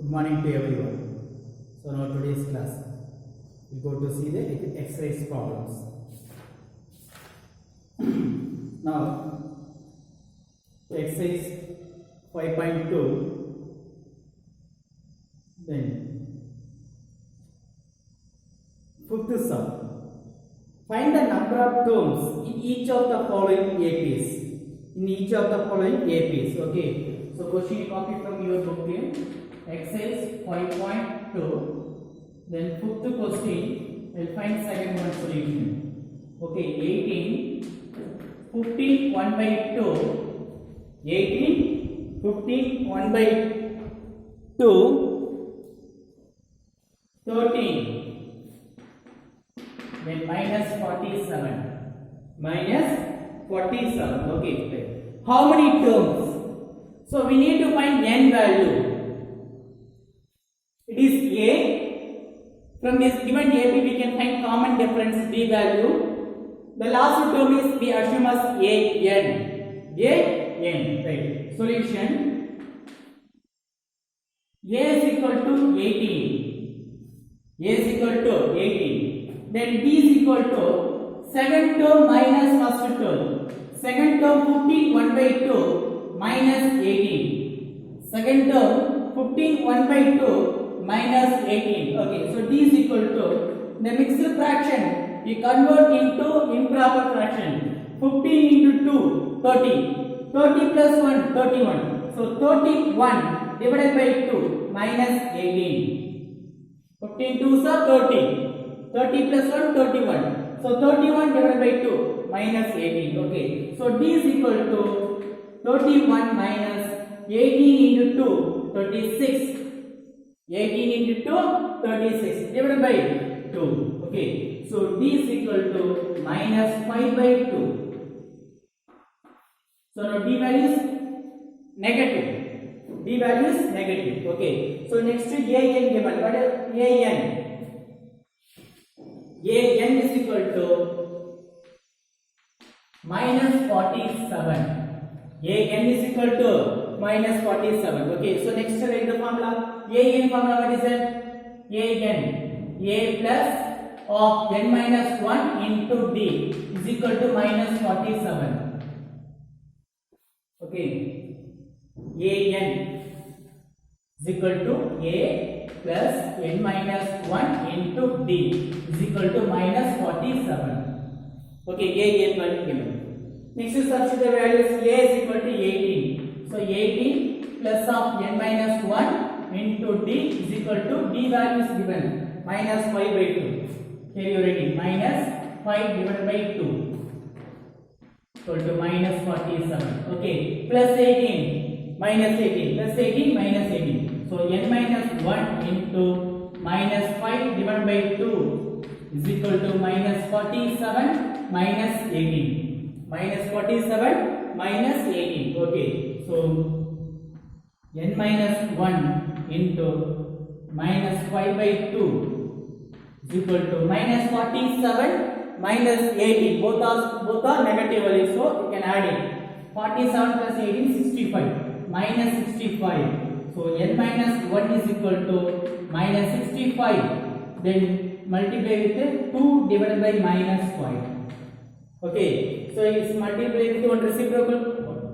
Good morning to everyone. So now today's class we go to see the exercise problems. Now exercise 5.2, then fifth sum. Find the number of terms in each of the following APs. In each of the following APs. Okay. So question you copy from your book here. Exercise 5.2. Then fifth question, we'll find second one solution. Okay, 18, 15, 1 by 2. 18, 15, 1 by 2. 13. Then minus 47. Minus 47. Okay. How many terms? So we need to find n value. It is a. From this given AP we can find common difference b value. The last term is we assume as an. Right. Solution. A is equal to 18. A is equal to 18. Then b is equal to second term minus first term. Second term 15 1 by 2 minus 18. Second term 15 1 by 2 minus 18. Okay, so d is equal to the mixed fraction we convert into improper fraction. 15 into 2 30. 30 plus 1 31. So 31 divided by 2 minus 18. 15 2s are 30. 30 plus 1 31. So 31 divided by 2 minus 18. Okay, so d is equal to 31 minus 18 into 2 36. 18 into 2 36 divided by 2. Okay, so d is equal to minus 5 by 2. So now d value is negative. D value is negative. Okay, so next to an given. What is an? An is equal to minus 47. An is equal to minus 47. Okay, so next write the formula. An formula what is that? An. A plus of n minus 1 into d is equal to minus 47. Okay. An is equal to a plus n minus 1 into d is equal to minus 47. Okay, an value given. Next is substitute the values. A is equal to 18. So 18 plus of n minus 1 into d is equal to d value is given minus 5 by 2. Here you write minus 5 divided by 2 equal to minus 47. Okay, plus 18 minus 18 plus 18 minus 18. So n minus 1 into minus 5 divided by 2 is equal to minus 47 minus 18. Minus 47 minus 18. Okay, so n minus 1 into minus 5 by 2 is equal to minus 47 minus 18. Both are negative values, so you can add it. 47 plus 18 65 minus 65. So n minus 1 is equal to minus 65. Then multiply with 2 divided by minus 5. Okay, so it's multiply with one reciprocal,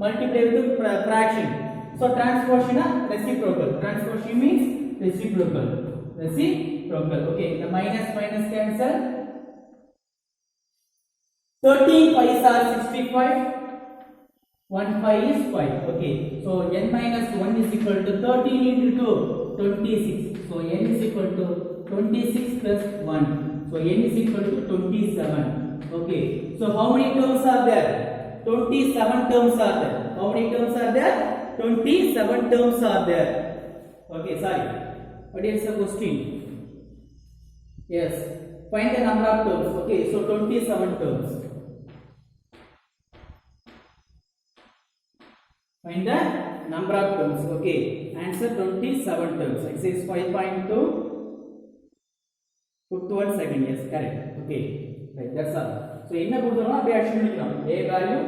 multiply with fraction. So transposition reciprocal. Transposition means reciprocal. Reciprocal. Okay, the minus minus cancel. 13 5s are 65. 1 5 is 5. Okay, so n minus 1 is equal to 13 into 2 26. So n is equal to 26 plus 1. So n is equal to 27. Okay, so how many terms are there? 27 terms are there. How many terms are there? 27 terms are there. Okay, sorry. What is the question? Yes. Find the number of terms. Okay, so 27 terms. Find the number of terms. Okay, answer 27 terms. Exercise 5.2. Put to 1 second. Yes, correct. Okay, right. That's all. So, in the A value,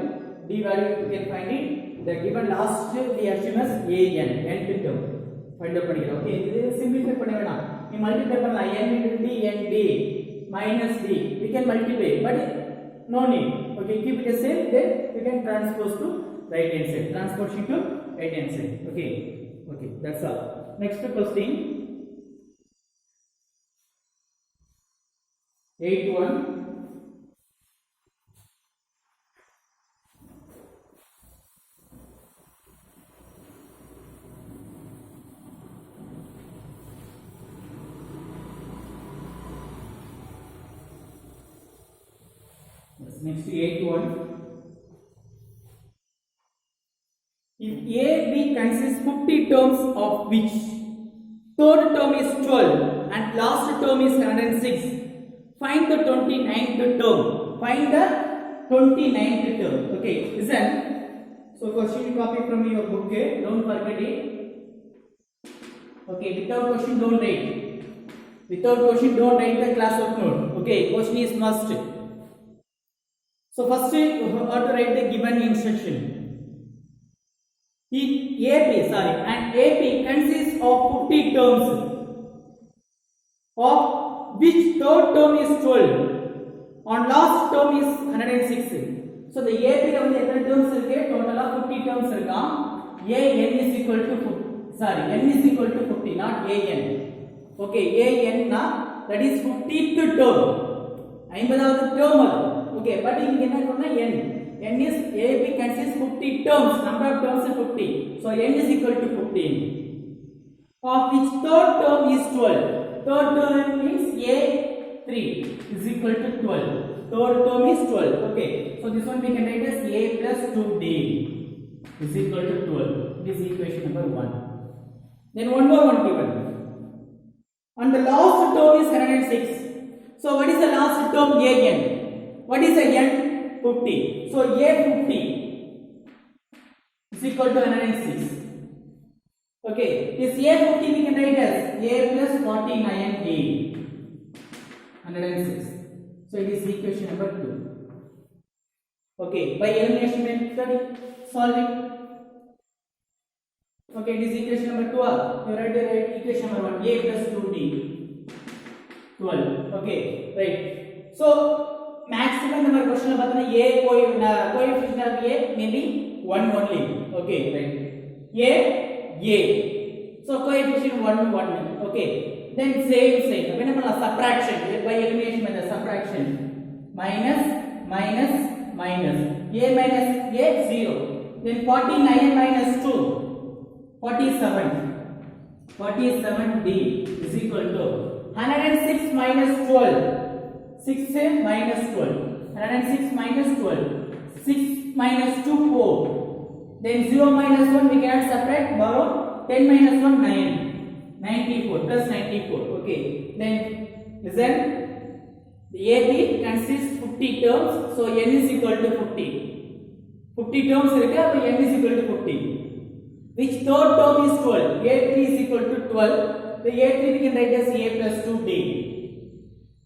D value, you can find it. The given last we assume as an nth term. Find out பண்ணிக்கலாம். Okay, இது simplify பண்ண வேணாம். நீ multiply பண்ணலாம். n into d n d minus d we can multiply, but no need. Okay, keep it the same, then we can transpose to right hand side, transpose to right hand side. Okay, that's all. Next question, 8-1. Next 8-1. If A, B consists 50 terms of which third term is 12 and last term is 106, find the 29th term. Find the 29th term. Okay, listen. So question you copy from your book. Don't forget it. Okay, without question don't write. Without question don't write the classwork note. Okay, question is must. So first you have to write the given instruction. If AP consists of 50 terms, of which third term is 12 and last term is 106. So the AP la வந்து எத்தனை terms இருக்கு? Total of 50 terms இருக்கா. n is equal to 50, not an. Okay, an na that is 50th term. 50வது term. Okay, but இங்க என்ன சொன்னா n is AB consists 50 terms, number of terms is 50, so n is equal to 15, of which third term is 12. Third term means A3 is equal to 12. Third term is 12. Okay, so this one we can write as A plus 2D is equal to 12. This is equation number 1. Then one more one given, and the last term is 106. So what is the last term? an. What is the n? 50. So A50 is equal to 106. Okay, this A50 we can write as A plus 49D 106. So it is equation number 2. Okay, by elimination method solve it. Okay, it is equation number 12. You write the equation number 1, A plus 2D 12. Okay, right. So maximum number question la pathana a coefficient of a may be 1 only. Okay, right. A so coefficient 1 1. Okay, then same when we subtraction by elimination method, subtraction minus minus minus a minus a 0, then 49 minus 2 47d is equal to 106 minus 12, 6 minus 12, 106 minus 12, 6 minus 2 4, then 0 minus 1 we cannot subtract, borrow, 10 minus 1 9, 94 plus 94. Okay, then listen, the AB consists 50 terms, so n is equal to 50 terms irukku, appo n is equal to 50, which third term is 12. A3 is equal to 12. The A3 we can write as A plus 2D.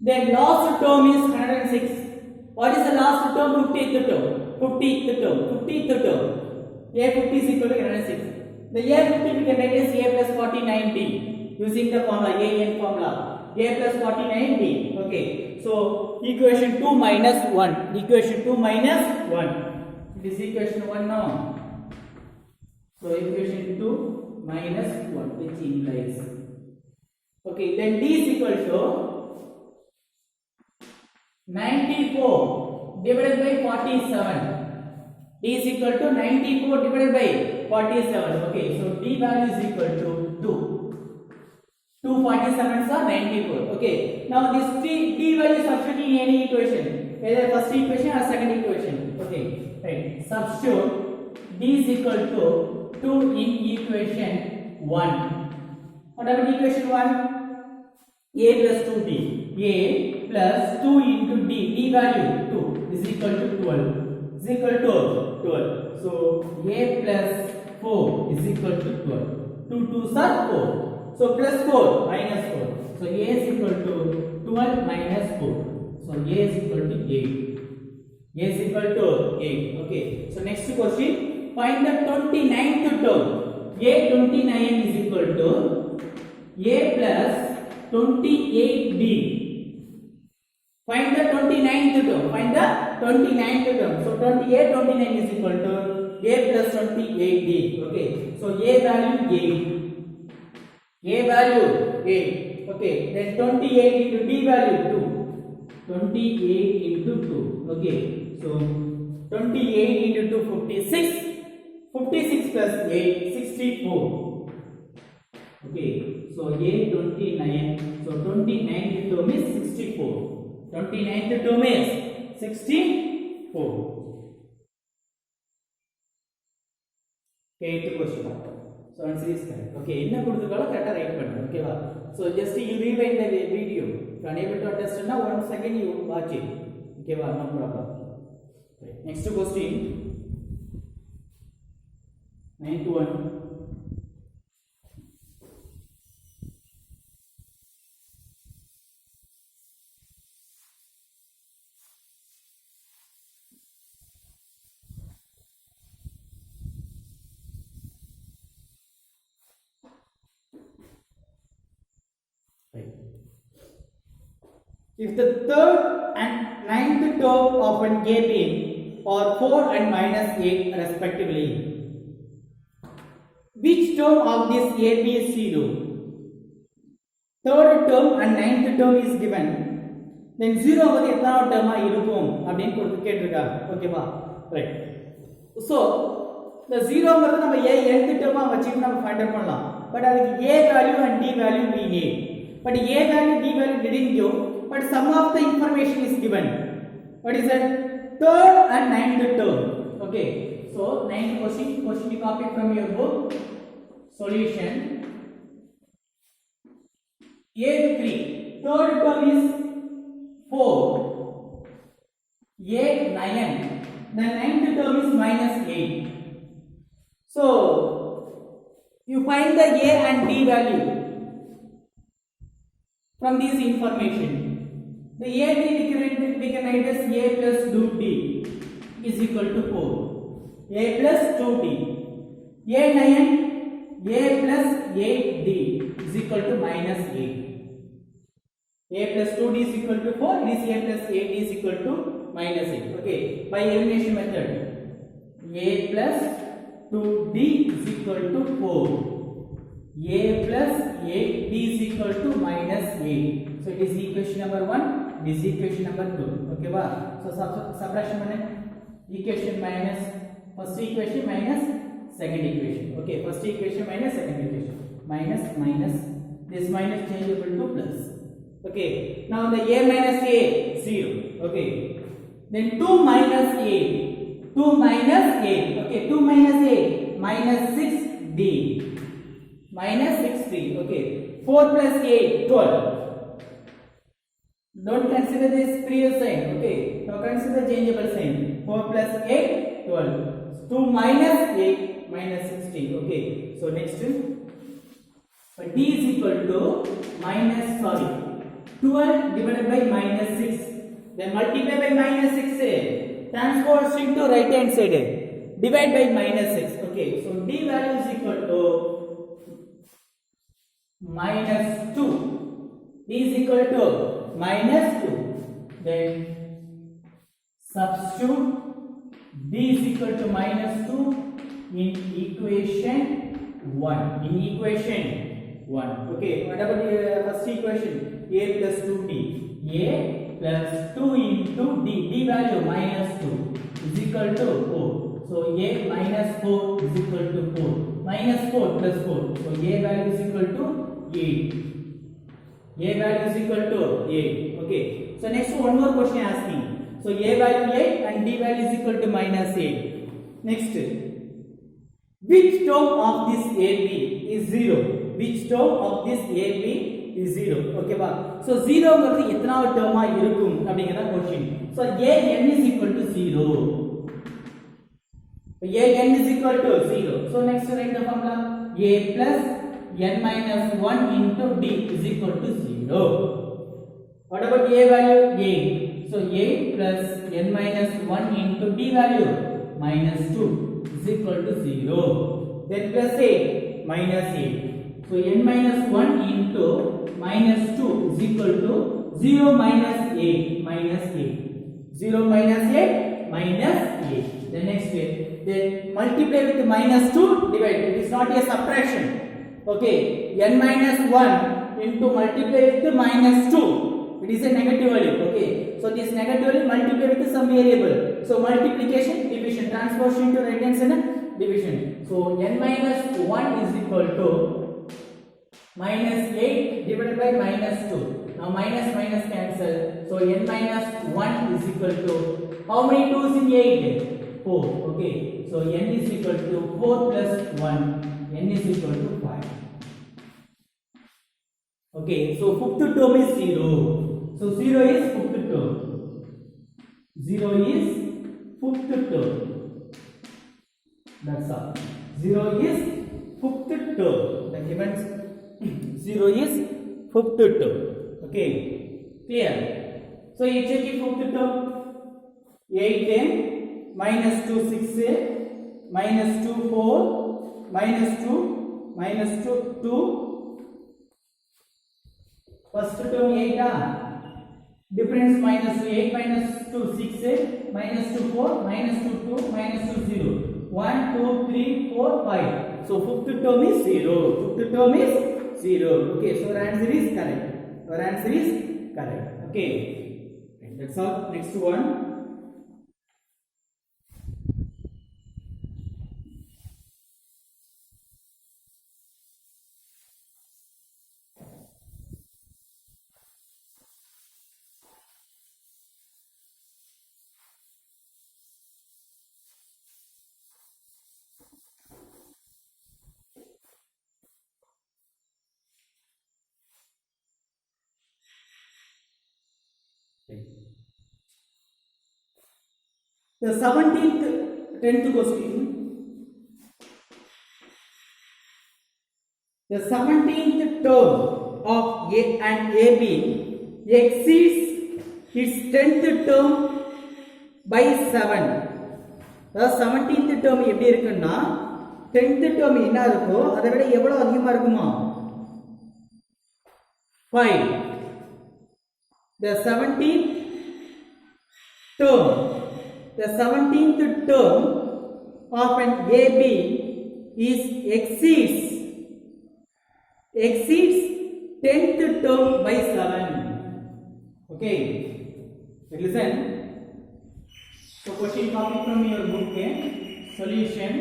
Then last term is 106. What is the last term? 50th term. A50 is equal to 106. The A50 we can write as A plus 49D using the formula, AN formula. A plus 49D. Okay, so equation 2 minus 1. Equation 2 minus 1. It is equation 1 now. So equation 2 minus 1, which implies. Okay, then D is equal to 94 divided by 47. D is equal to 94 divided by 47. Okay, so D value is equal to 2. 2 47s are 94. Okay, now this D value substitute in any equation, either first equation or second equation. Okay, right. Substitute D is equal to 2 in equation 1. What about equation 1? A plus 2D. A plus 2 into D. D value 2 is equal to 12. Is equal to 12. So A plus 4 is equal to 12. 2 2s are 4. So plus 4 minus 4. So A is equal to 12 minus 4. So A is equal to 8. A is equal to 8. Okay. So next question. Find the 29th term. A 29 is equal to a plus 28b. Find the 29th term. Find the 29th term. So 28, 29 is equal to a plus 28b. Okay. So a value 8. A value 8. Okay. Then 28 into b value 2. 28 into 2. Okay. So 28 into 2 56. 56 plus 8 64. Okay. So a 29. So 29th term is 64. 29th term is 64. Okay, 8th question. So answer is correct. Okay, enna koduthukkala correct write pannu. Okay va. So just you rewind the video. If you are unable to understand now, once again you watch it. Okay va, no problem. Okay. Next question. 9th one. If the third and ninth term of an AB are 4 and minus 8 respectively, which term of this AB is 0? Third term and ninth term is given. Then 0 வந்து எத்தனாவது term இருக்கும் அப்படினு கொடுத்து கேட்டிருக்காங்க. ஓகேவா? Right. So the 0 ங்கிறது நம்ம a nth term வச்சிட்டு நம்ம ஃபைண்ட் அவுட் பண்ணலாம். பட் அதுக்கு a value and d value we need. But a value d value didn't give. But some of the information is given. What is that? Third and ninth term. Okay. So ninth question you copy from your book. Solution. A3. Third term is 4. A9. The ninth term is minus 8. So you find the a and d value from this information. The a we can write as a plus 2d is equal to 4. A plus 2d. A9 a plus 8d is equal to minus 8. A plus 2d is equal to 4. It is a plus 8d is equal to minus 8. Okay. By elimination method, a plus 2d is equal to 4. A plus 8d is equal to minus 8. So it is equation number 1. This is equation number 2. Okay va? So subtraction mane equation minus first equation minus second equation. Okay, first equation minus second equation. Minus minus, this minus changeable to plus. Okay, now the a minus a 0. Okay, then 2 minus a. 2 minus a. Okay, 2 minus a minus 6d minus 6d. Okay, 4 plus 8 12. Don't consider this previous sign. Okay, now consider changeable sign. 4 plus 8 12. 2 minus 8 minus 16. Okay, so next d is equal to minus 12 divided by minus 6. Then multiply by minus 6. Transpose into right hand side. Divide by minus 6. Okay, so d value is equal to minus 2. D is equal to minus 2. Then substitute d is equal to minus 2 in equation 1. In equation 1. Okay, what about the first equation? A plus 2d. A plus 2 into d. D value minus 2 is equal to 4. So a minus 4 is equal to 4. Minus 4 plus 4. So a value is equal to 8. A value is equal to 8. Okay. So next one more question asking. So a value 8 and d value is equal to minus 8. Next. Which term of this AB is 0? Which term of this AB is 0? Okay ba? So 0 ங்கிறது எத்தனாவது டேர்மா இருக்கும் அப்படிங்கற question. So an is equal to 0. an is equal to 0. So next write the formula. A plus n minus 1 into d is equal to 0. What about a value? 8. So 8 plus n minus 1 into d value minus 2 is equal to 0. Then plus 8 minus 8. So n minus 1 into minus 2 is equal to 0 minus 8 minus 8. 0 minus 8 minus 8. The next way, then multiply with minus 2, divide. It is not a subtraction. Okay, n minus 1 into multiply with minus 2. It is a negative value. Okay, so this negative value multiply with some variable. So multiplication, division, transposition to right hand side, division. So n minus 1 is equal to minus 8 divided by minus 2. Now minus minus cancel. So n minus 1 is equal to how many 2's in 8? 4. Okay. So n is equal to 4 plus 1. N is equal to 5. Okay. So fifth term is 0. So 0 is fifth term. 0 is fifth term. That's all. 0 is fifth term. The given 0 is fifth term. Okay, clear? So you check the fifth term. 8 minus 2 6 minus 2 4 minus 2 minus 2 2. First term 8 difference minus 8 minus 2 6 minus 2 4 minus 2 2 minus 2 0 1 2 3 4 5. So fifth term is 0. Fifth term is 0. Okay, so our answer is correct. Our answer is correct. Okay, that's all. Next one. The 10th question. The 17th term of A and AB exceeds its 10th term by 7. The 17th term எப்படி இருக்குன்னா 10th term என்ன இருக்கோ அதை விட எவ்வளவு அதிகமா இருக்குமா 5. The 17th term of an AB is exceeds 10th term by 7. Okay, listen. So question copy from your book. Solution.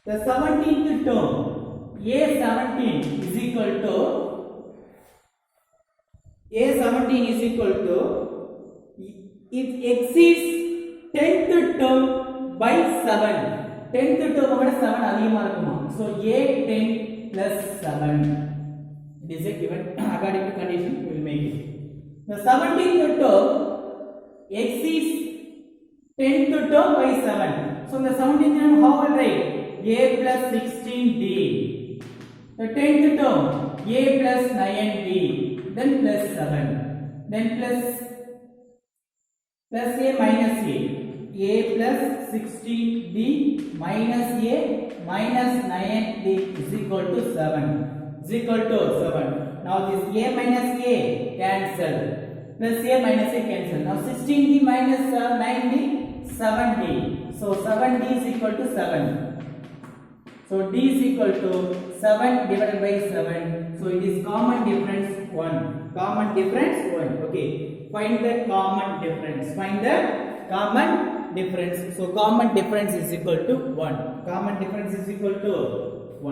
The 17th term A17 is equal to it exceeds 10th term by 7. 10th term விட 7 அதிகமா இருக்குமா? So A10 plus 7. It is a given according to condition we will make it. The 17th term exceeds 10th term by 7. So the 17th term how will write? A plus 16D. The 10th term A plus 9D. Then plus 7. Then plus A minus A plus 16D minus A minus 9D is equal to 7. Is equal to 7. Now this A minus A cancel. Plus A minus A cancel. Now 16D minus 9D 7D. So 7D is equal to 7. So D is equal to 7 divided by 7. So it is common difference 1. Common difference 1. Okay. Find the common difference. Find the common difference. So common difference is equal to 1. Common difference is equal to 1.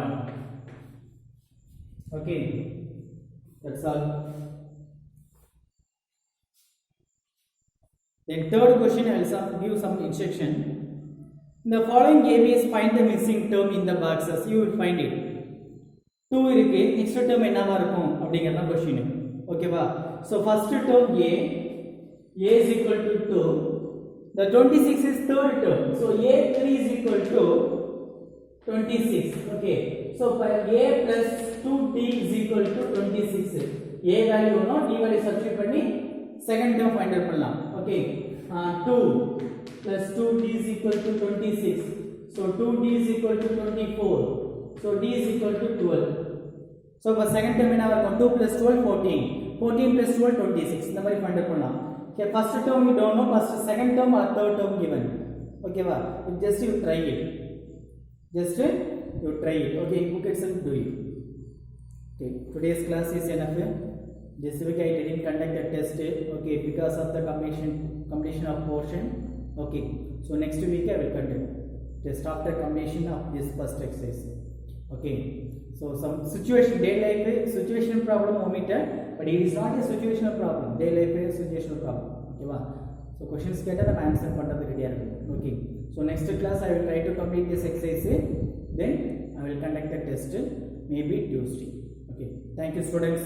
Okay. That's all. Then third question I will give some instruction. In the following ABs, find the missing term in the boxes. You will find it. 2 இருக்கு. Next term என்னவா இருக்கும் அப்படிங்கறத question. ஓகேவா? So first term A is equal to 2. The 26 is third term. So A3 is equal to 26. Okay. So for A plus 2D is equal to 26. A value no D value substitute பண்ணி second term find out பண்ணலாம். Okay. 2 plus 2D is equal to 26. So 2D is equal to 24. So D is equal to 12. So for second term என்ன வரும் 2 plus 12 14. 14 plus 12 26. இந்த மாதிரி find பண்ணலாம். Okay, first term you don't know, first second term or third term given. Okay va? Just you try it. Just you try it. Okay, in book itself do it. Okay, today's class is enough. This week I didn't conduct a test. Okay, because of the completion of portion. Okay, so next week I will conduct test after completion of this first exercise. Okay, so some situation day life situational problem omitted, but it is not a situational problem. Day life situational problem. Okay va? So questions கேட்டா நம்ம answer பண்றது ரெடியா இருக்கும். Okay, so next class I will try to complete this exercise, then I will conduct the test maybe Tuesday. Okay, thank you students.